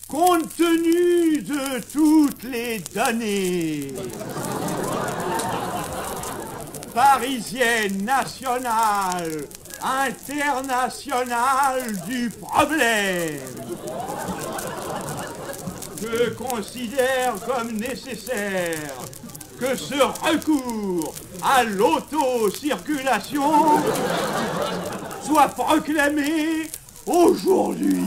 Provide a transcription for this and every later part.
Compte tenu de toutes les données parisiennes, nationales, internationales du problème, je considère comme nécessaire que ce recours à l'autocirculation soit proclamé aujourd'hui.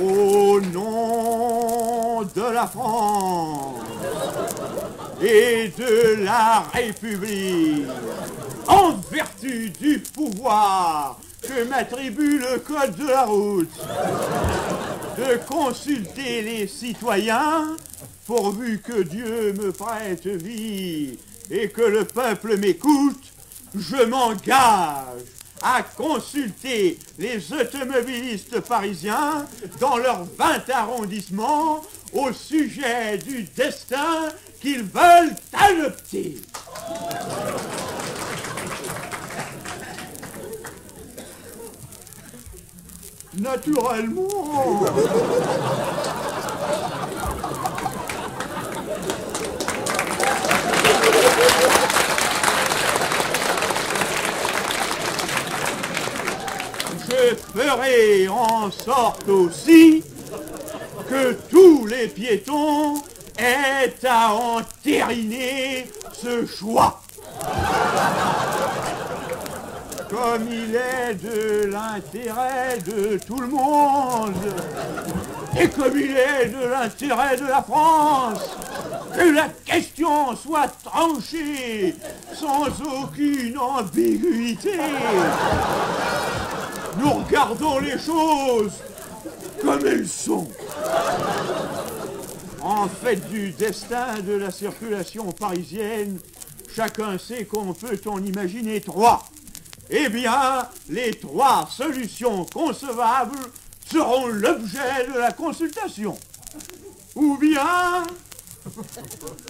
Au nom de la France et de la République, en vertu du pouvoir que m'attribue le code de la route, de consulter les citoyens, pourvu que Dieu me prête vie et que le peuple m'écoute, je m'engage à consulter les automobilistes parisiens dans leurs 20 arrondissements au sujet du destin qu'ils veulent adopter. Naturellement, je ferai en sorte aussi que tous les piétons aient à entériner ce choix. Comme il est de l'intérêt de tout le monde, et comme il est de l'intérêt de la France, que la question soit tranchée sans aucune ambiguïté. Nous regardons les choses comme elles sont. En fait du destin de la circulation parisienne, chacun sait qu'on peut en imaginer trois. Eh bien, les trois solutions concevables seront l'objet de la consultation. Ou bien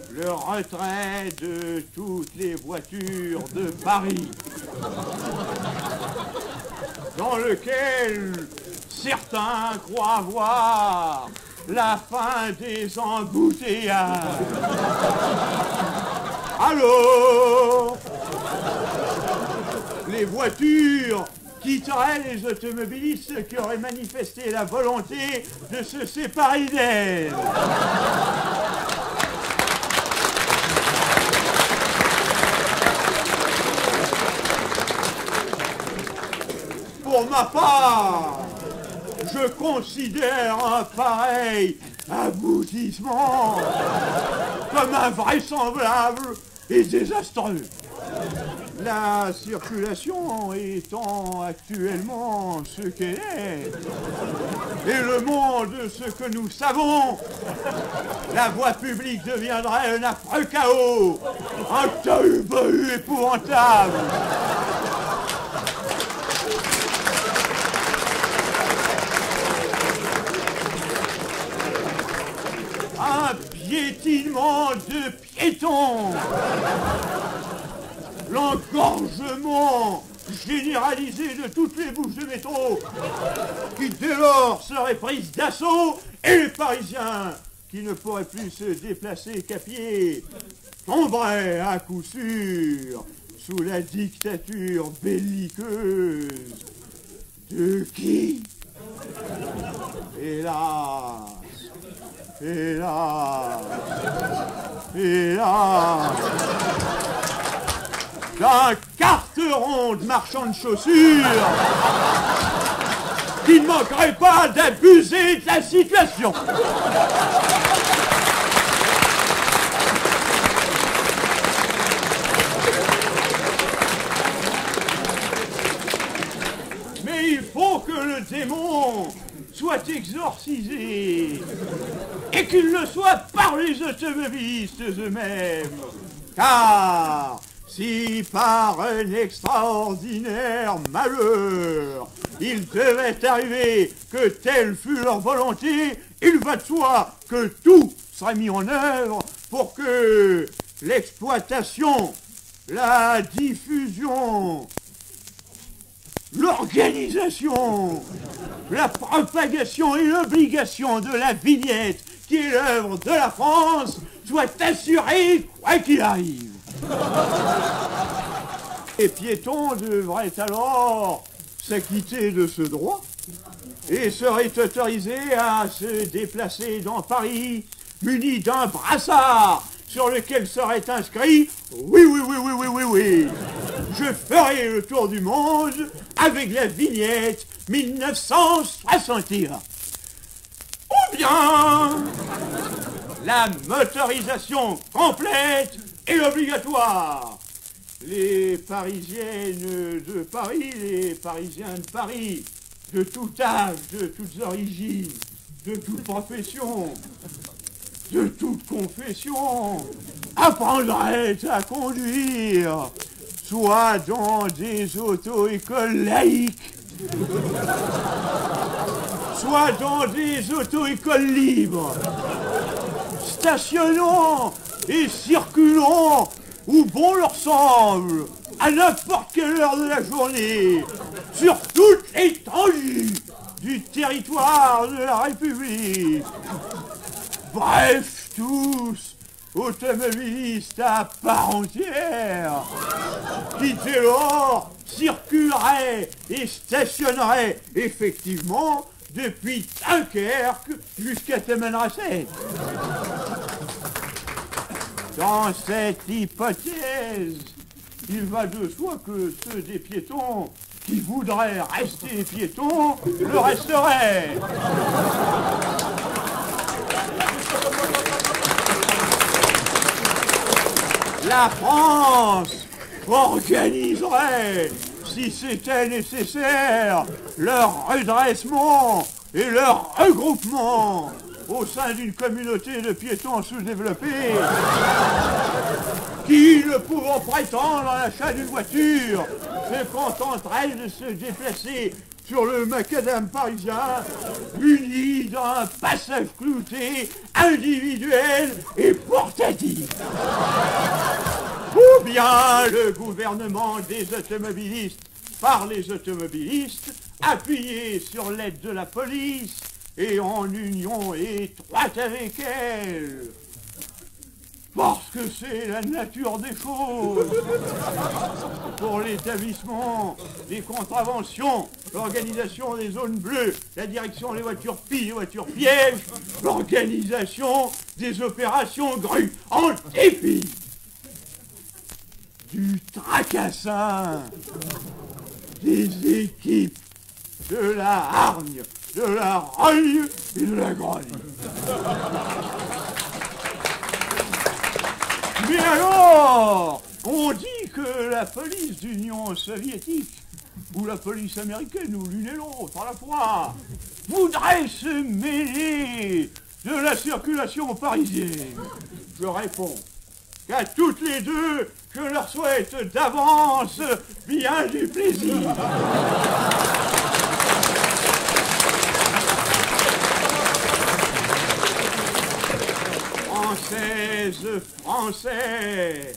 le retrait de toutes les voitures de Paris, dans lequel certains croient voir la fin des embouteillages. Alors, les voitures quitteraient les automobilistes qui auraient manifesté la volonté de se séparer d'elles. Pour ma part, je considère un pareil aboutissement comme invraisemblable et désastreux. La circulation étant actuellement ce qu'elle est, et le monde ce que nous savons, la voie publique deviendrait un affreux chaos, un tohu-bohu épouvantable. Un piétinement de piétons, l'engorgement généralisé de toutes les bouches de métro, qui dès lors seraient prises d'assaut, et les Parisiens, qui ne pourraient plus se déplacer qu'à pied, tomberaient à coup sûr sous la dictature belliqueuse de qui? Hélas, hélas, hélas, d'un carteron de marchand de chaussures qui ne manquerait pas d'abuser de la situation. Mais il faut que le démon soit exorcisé, et qu'il le soit par les automobilistes eux-mêmes. Car si par un extraordinaire malheur il devait arriver que telle fût leur volonté, il va de soi que tout sera mis en œuvre pour que l'exploitation la diffusion, l'organisation, la propagation et l'obligation de la vignette, qui est l'œuvre de la France, soit assurée quoi qu'il arrive. Les piétons devraient alors s'acquitter de ce droit et seraient autorisés à se déplacer dans Paris munis d'un brassard sur lequel serait inscrit « Oui, oui, oui, oui, oui, oui, oui, je ferai le tour du monde avec la vignette 1961 ». Ou bien la motorisation complète et obligatoire. Les Parisiennes de Paris, les Parisiens de Paris, de tout âge, de toutes origines, de toute profession, de toute confession, apprendraient à conduire, soit dans des auto-écoles laïques, soit dans des auto-écoles libres, stationnant et circulant où bon leur semble, à n'importe quelle heure de la journée, sur toute l'étendue du territoire de la République. Bref, tous automobilistes à part entière, qui dès lors circuleraient et stationneraient effectivement depuis Dunkerque jusqu'à Tamanrasset. Dans cette hypothèse, il va de soi que ceux des piétons qui voudraient rester piétons le resteraient. La France organiserait, si c'était nécessaire, leur redressement et leur regroupement au sein d'une communauté de piétons sous-développés qui, ne pouvant prétendre à l'achat d'une voiture, se contenteraient de se déplacer sur le macadam parisien muni d'un passage clouté individuel et portatif. Ou bien le gouvernement des automobilistes par les automobilistes, appuyé sur l'aide de la police et en union étroite avec elle. Parce que c'est la nature des choses. Pour l'établissement des contraventions, l'organisation des zones bleues, la direction des voitures pilles, des voitures pièges, l'organisation des opérations grues, en dépit du tracassin des équipes de la hargne, de la rogne et de la grogne. Mais alors, on dit que la police d'Union soviétique, ou la police américaine, ou l'une et l'autre à la fois, voudrait se mêler de la circulation parisienne. Je réponds qu'à toutes les deux, je leur souhaite d'avance bien du plaisir. Françaises, Français,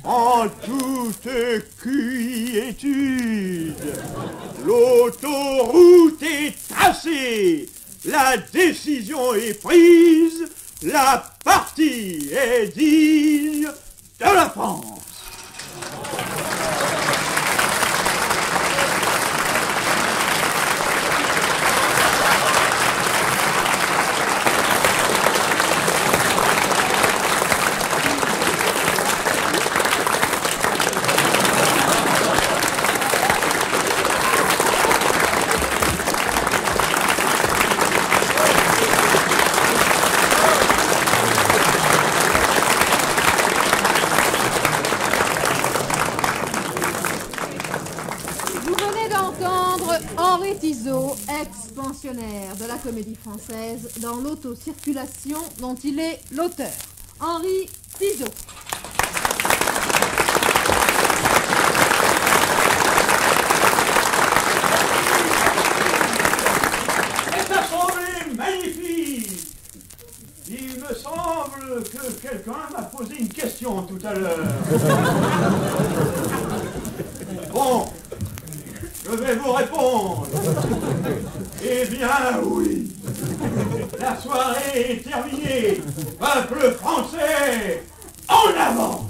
en toute quiétude, l'autoroute est tracée, la décision est prise, la partie est digne de la France. Henri Tizot, ex-pensionnaire de la Comédie Française, dans l'autocirculation dont il est l'auteur. Henri Tizot. Cette assemblée magnifique! Il me semble que quelqu'un m'a posé une question tout à l'heure. Eh bien, oui. La soirée est terminée. Peuple français, en avant!